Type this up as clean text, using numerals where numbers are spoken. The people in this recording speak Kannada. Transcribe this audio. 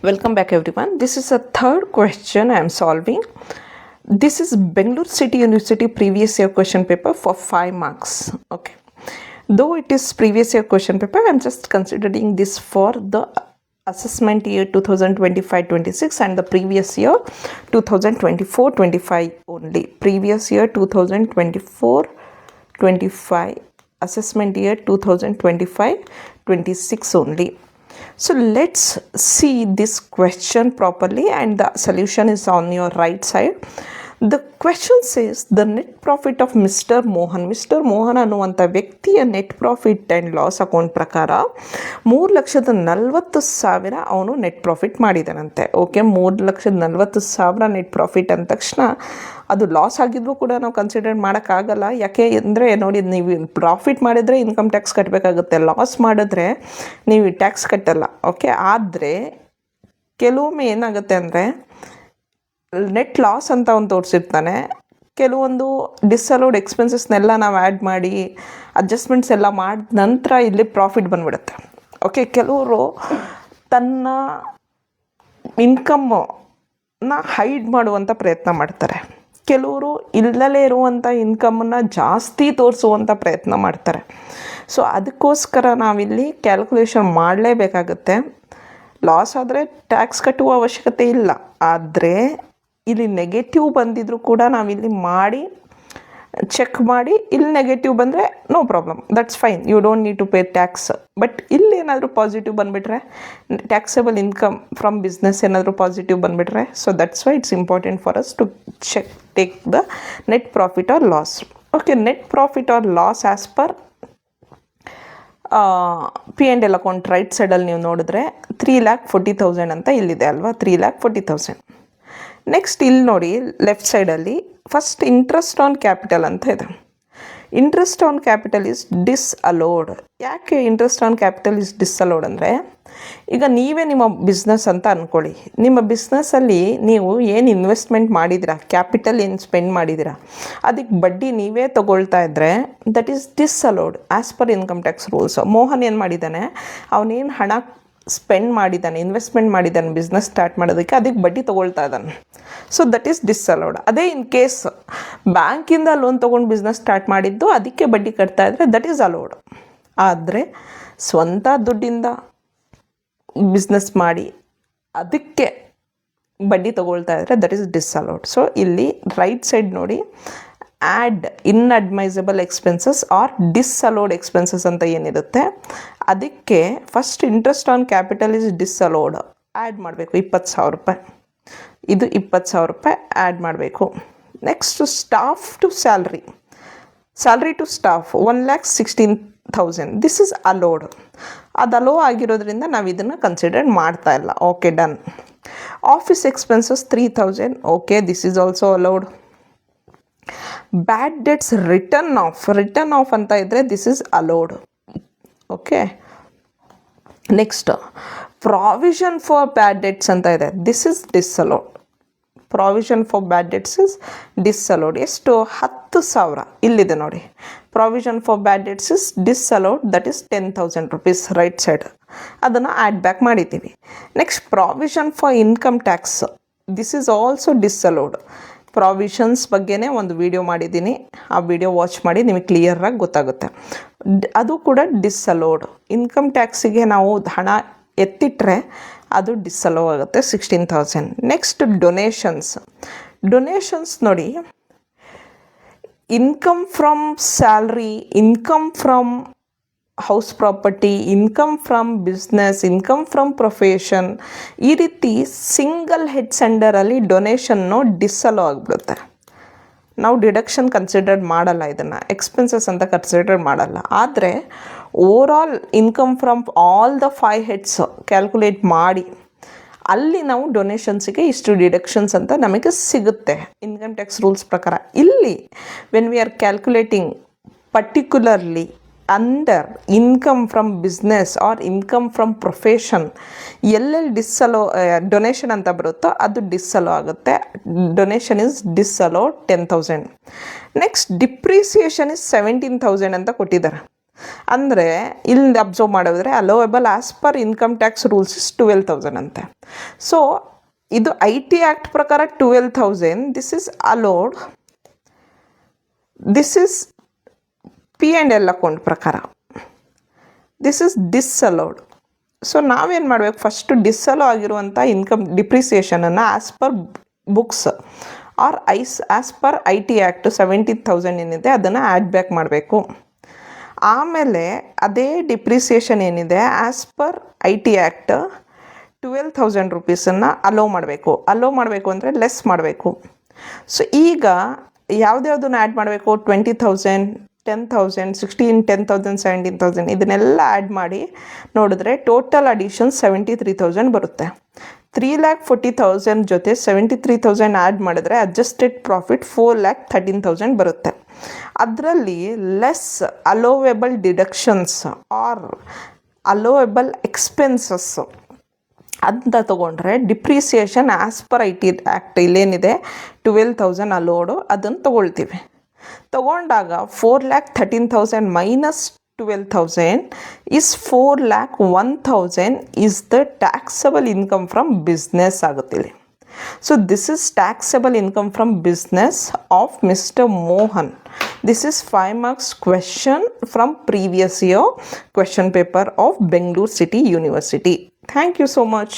Welcome back everyone. This is a third question I am solving. This is Bangalore City University previous year question paper for 5 marks. Okay. Though it is previous year question paper, I am just considering this for the assessment year 2025-26 and the previous year 2024-25 only. Previous year 2024-25, assessment year 2025-26 only. So let's see this question properly, and the solution is on your right side. The question says the net profit of Mr. Mohan. Mr. Mohan ಅನ್ನುವಂಥ ವ್ಯಕ್ತಿಯ net profit and loss account ಪ್ರಕಾರ 3,40,000 ಅವನು ನೆಟ್ ಪ್ರಾಫಿಟ್ ಮಾಡಿದಾನಂತೆ. ಓಕೆ, 3,40,000 ನೆಟ್ ಪ್ರಾಫಿಟ್ ಅಂದ ತಕ್ಷಣ ಅದು ಲಾಸ್ ಆಗಿದ್ರೂ ಕೂಡ ನಾವು ಕನ್ಸಿಡರ್ ಮಾಡೋಕ್ಕಾಗಲ್ಲ. ಯಾಕೆ ಅಂದರೆ ನೋಡಿ, ನೀವು ಪ್ರಾಫಿಟ್ ಮಾಡಿದರೆ ಇನ್ಕಮ್ ಟ್ಯಾಕ್ಸ್ ಕಟ್ಟಬೇಕಾಗುತ್ತೆ, ಲಾಸ್ ಮಾಡಿದ್ರೆ ನೀವು ಟ್ಯಾಕ್ಸ್ ಕಟ್ಟಲ್ಲ. ಓಕೆ, ಆದರೆ ಕೆಲವೊಮ್ಮೆ ಏನಾಗುತ್ತೆ ಅಂದರೆ ನೆಟ್ ಲಾಸ್ ಅಂತ ಅವ್ನು ತೋರಿಸಿರ್ತಾನೆ, ಕೆಲವೊಂದು ಡಿಸ್ಅಲೌಡ್ ಎಕ್ಸ್ಪೆನ್ಸಸ್ನೆಲ್ಲ ನಾವು ಆ್ಯಡ್ ಮಾಡಿ ಅಡ್ಜಸ್ಟ್ಮೆಂಟ್ಸ್ ಎಲ್ಲ ಮಾಡಿದ ನಂತರ ಇಲ್ಲಿ ಪ್ರಾಫಿಟ್ ಬಂದ್ಬಿಡುತ್ತೆ. ಓಕೆ, ಕೆಲವರು ತನ್ನ ಇನ್ಕಮ್ಮನ್ನ ಹೈಡ್ ಮಾಡುವಂಥ ಪ್ರಯತ್ನ ಮಾಡ್ತಾರೆ, ಕೆಲವರು ಇಲ್ಲದೇ ಇರುವಂಥ ಇನ್ಕಮನ್ನು ಜಾಸ್ತಿ ತೋರಿಸುವಂಥ ಪ್ರಯತ್ನ ಮಾಡ್ತಾರೆ. ಸೊ ಅದಕ್ಕೋಸ್ಕರ ನಾವಿಲ್ಲಿ ಕ್ಯಾಲ್ಕುಲೇಷನ್ ಮಾಡಲೇಬೇಕಾಗುತ್ತೆ. ಲಾಸ್ ಆದರೆ ಟ್ಯಾಕ್ಸ್ ಕಟ್ಟುವ ಅವಶ್ಯಕತೆ ಇಲ್ಲ, ಆದರೆ ಇಲ್ಲಿ ನೆಗೆಟಿವ್ ಬಂದಿದ್ರೂ ಕೂಡ ನಾವಿಲ್ಲಿ ಮಾಡಿ ಚೆಕ್ ಮಾಡಿ, ಇಲ್ಲಿ ನೆಗೆಟಿವ್ ಬಂದರೆ no problem, that's fine, you don't need to pay tax. But ಇಲ್ಲಿ ಏನಾದರೂ ಪಾಸಿಟಿವ್ ಬಂದುಬಿಟ್ರೆ, ಟ್ಯಾಕ್ಸೇಬಲ್ ಇನ್ಕಮ್ ಫ್ರಮ್ ಬಿಸ್ನೆಸ್ ಏನಾದರೂ ಪಾಸಿಟಿವ್ ಬಂದುಬಿಟ್ರೆ, so that's why it's important for us to check take the net profit or loss. Okay, net profit or loss as per P&L account right ಸೈಡಲ್ಲಿ ನೀವು ನೋಡಿದ್ರೆ 3,40,000 ಅಂತ ಇಲ್ಲಿದೆ ಅಲ್ವಾ, 3,40,000. ನೆಕ್ಸ್ಟ್ ಇಲ್ಲಿ ನೋಡಿ ಲೆಫ್ಟ್ ಸೈಡಲ್ಲಿ ಫಸ್ಟ್ ಇಂಟ್ರೆಸ್ಟ್ ಆನ್ ಕ್ಯಾಪಿಟಲ್ ಅಂತ ಇದೆ. Interest on capital is disallowed. ಯಾಕೆ interest on capital is disallowed ಅಂದರೆ, ಈಗ ನೀವೇ ನಿಮ್ಮ ಬಿಸ್ನೆಸ್ ಅಂತ ಅಂದ್ಕೊಳ್ಳಿ, ನಿಮ್ಮ ಬಿಸ್ನೆಸ್ಸಲ್ಲಿ ನೀವು ಏನು ಇನ್ವೆಸ್ಟ್ಮೆಂಟ್ ಮಾಡಿದ್ದೀರಾ, ಕ್ಯಾಪಿಟಲ್ ಏನು ಸ್ಪೆಂಡ್ ಮಾಡಿದ್ದೀರಾ, ಅದಕ್ಕೆ ಬಡ್ಡಿ ನೀವೇ ತೊಗೊಳ್ತಾ ಇದ್ದರೆ that is disallowed as per income tax rules. Mohan ಏನು ಮಾಡಿದ್ದಾನೆ, ಅವನೇನು ಹಣ ಸ್ಪೆಂಡ್ ಮಾಡಿದ್ದಾನೆ, ಇನ್ವೆಸ್ಟ್ಮೆಂಟ್ ಮಾಡಿದ್ದಾನೆ ಬಿಸ್ನೆಸ್ ಸ್ಟಾರ್ಟ್ ಮಾಡೋದಕ್ಕೆ, ಅದಕ್ಕೆ ಬಡ್ಡಿ ತೊಗೊಳ್ತಾ ಇದ್ದಾನೆ. So that is ಡಿಸ್ಅಲೌಡ್. ಅದೇ ಇನ್ ಕೇಸ್ ಬ್ಯಾಂಕಿಂದ ಲೋನ್ ತೊಗೊಂಡು ಬಿಸ್ನೆಸ್ ಸ್ಟಾರ್ಟ್ ಮಾಡಿದ್ದು, ಅದಕ್ಕೆ ಬಡ್ಡಿ ಕಟ್ತಾ ಇದ್ದರೆ ದಟ್ ಈಸ್ ಅಲೌಡ್. ಆದರೆ ಸ್ವಂತ ದುಡ್ಡಿಂದ ಬಿಸ್ನೆಸ್ ಮಾಡಿ ಅದಕ್ಕೆ ಬಡ್ಡಿ ತೊಗೊಳ್ತಾ ಇದ್ದರೆ ದಟ್ ಈಸ್ ಡಿಸ್ಅಲೌಡ್. ಸೊ ಇಲ್ಲಿ ರೈಟ್ ಸೈಡ್ ನೋಡಿ, add inadmissible expenses or disallowed expenses ಅಂತ ಏನಿರುತ್ತೆ, ಅದಕ್ಕೆ first interest on capital is disallowed add ಮಾಡಬೇಕು 20,000 ರೂಪಾಯಿ. ಇದು 20,000 ರೂಪಾಯಿ ಆ್ಯಡ್ ಮಾಡಬೇಕು. Next staff to salary to staff 1,16,000 this is allowed. ಅದು ಅಲೋ ಆಗಿರೋದ್ರಿಂದ ನಾವು ಇದನ್ನು ಕನ್ಸಿಡರ್ ಮಾಡ್ತಾ ಇಲ್ಲ. Okay, done. Office expenses 3,000. Okay, this is also allowed. Bad debts written off ಅಂತ ಇದ್ದರೆ this is allowed. Okay, next provision for bad debts ಅಂತ ಇದೆ, this is disallowed. Provision for bad debts is disallowed. ಎಷ್ಟು? 10,000 ಇಲ್ಲಿದೆ ನೋಡಿ. Provision for bad debts is disallowed, that is 10,000 rupees right side. ಅದನ್ನು ಆ್ಯಡ್ ಬ್ಯಾಕ್ ಮಾಡಿದ್ದೀವಿ. Next provision for income tax, this is also disallowed. Provisions ಬಗ್ಗೆನೇ ಒಂದು ವಿಡಿಯೋ ಮಾಡಿದ್ದೀನಿ, ಆ ವಿಡಿಯೋ ವಾಚ್ ಮಾಡಿ ನಿಮಗೆ ಕ್ಲಿಯರಾಗಿ ಗೊತ್ತಾಗುತ್ತೆ. ಅದು ಕೂಡ ಡಿಸ್ಅಲೋಡ್. ಇನ್ಕಮ್ ಟ್ಯಾಕ್ಸಿಗೆ ನಾವು ಹಣ ಎತ್ತಿಟ್ರೆ ಅದು ಡಿಸ್ಅಲೋ ಆಗುತ್ತೆ 16,000. ನೆಕ್ಸ್ಟ್ ಡೊನೇಷನ್ಸ್ ನೋಡಿ, income from salary, income from house property, income from business, income from profession, ಈ ರೀತಿ ಸಿಂಗಲ್ ಹೆಡ್ಸ್ ಅಂಡರಲ್ಲಿ ಡೊನೇಷನ್ನು ಡಿಸ್ಅಲೋ ಆಗಿಬಿಡುತ್ತೆ. ನಾವು ಡಿಡಕ್ಷನ್ ಕನ್ಸಿಡರ್ ಮಾಡಲ್ಲ, ಇದನ್ನು ಎಕ್ಸ್ಪೆನ್ಸಸ್ ಅಂತ ಕನ್ಸಿಡರ್ ಮಾಡಲ್ಲ. ಆದರೆ overall income from all the 5 heads calculate ಮಾಡಿ ಅಲ್ಲಿ ನಾವು ಡೊನೇಷನ್ಸಿಗೆ ಇಷ್ಟು ಡಿಡಕ್ಷನ್ಸ್ ಅಂತ ನಮಗೆ ಸಿಗುತ್ತೆ ಇನ್ಕಮ್ ಟ್ಯಾಕ್ಸ್ ರೂಲ್ಸ್ ಪ್ರಕಾರ. ಇಲ್ಲಿ when we are calculating particularly under income from business or income from profession, ಎಲ್ಲೆಲ್ಲಿ ಡಿಸ್ಅಲೋ ಡೊನೇಷನ್ ಅಂತ ಬರುತ್ತೋ ಅದು ಡಿಸ್ಅಲೋ ಆಗುತ್ತೆ. Donation is disallow 10,000. Next depreciation is 17,000 ಅಂತ ಕೊಟ್ಟಿದ್ದಾರೆ. ಅಂದರೆ ಇಲ್ಲಿ ಅಬ್ಸರ್ವ್ ಮಾಡಿದ್ರೆ allowable as per income tax rules is 12,000 ಅಂತೆ. ಸೊ ಇದು IT ಆ್ಯಕ್ಟ್ ಪ್ರಕಾರ 12,000, this is allowed, this is P&L account ಪ್ರಕಾರ, ದಿಸ್ ಇಸ್ ಡಿಸ್ಅಲೋಡ್. ಸೊ ನಾವೇನು ಮಾಡಬೇಕು, ಫಸ್ಟು ಡಿಸ್ಅಲೋ ಆಗಿರುವಂಥ ಇನ್ಕಮ್ ಡಿಪ್ರಿಸಿಯೇಷನನ್ನು as per books or as per IT act 17,000 ಏನಿದೆ ಅದನ್ನು ಆ್ಯಡ್ ಬ್ಯಾಕ್ ಮಾಡಬೇಕು. ಆಮೇಲೆ ಅದೇ ಡಿಪ್ರಿಸಿಯೇಷನ್ ಏನಿದೆ ಆ್ಯಸ್ ಪರ್ IT ಆ್ಯಕ್ಟ್ 12,000 ರುಪೀಸನ್ನು ಅಲೋ ಮಾಡಬೇಕು ಅಂದರೆ ಲೆಸ್ ಮಾಡಬೇಕು. ಸೊ ಈಗ ಯಾವುದ್ಯಾವುದನ್ನು ಆ್ಯಡ್ ಮಾಡಬೇಕು, 20,000, 10,000, 16, 10,000, 17,000 ಇದನ್ನೆಲ್ಲ ಆ್ಯಡ್ ಮಾಡಿ ನೋಡಿದ್ರೆ ಟೋಟಲ್ ಅಡಿಷನ್ 73,000 ಬರುತ್ತೆ. 3,40,000 ಜೊತೆ 73,000 ಆ್ಯಡ್ ಮಾಡಿದ್ರೆ ಅಡ್ಜಸ್ಟೆಡ್ ಪ್ರಾಫಿಟ್ 4,13,000 ಬರುತ್ತೆ. ಅದರಲ್ಲಿ less allowable deductions or allowable expenses ಅಂತ ತೊಗೊಂಡ್ರೆ depreciation as per IT act ಇಲ್ಲೇನಿದೆ 12,000 ಅಲೋಡು ಅದನ್ನು ತೊಗೊಳ್ತೀವಿ. ತೊಗೊಂಡಾಗ 4,13,000 minus 12,000 is 4,01,000 is the taxable income from business ಆಗುತ್ತಿಲ್ಲಿ. So this is taxable income from business of Mr. Mohan. This is 5 marks question from previous year question paper of Bangalore City University. Thank you so much.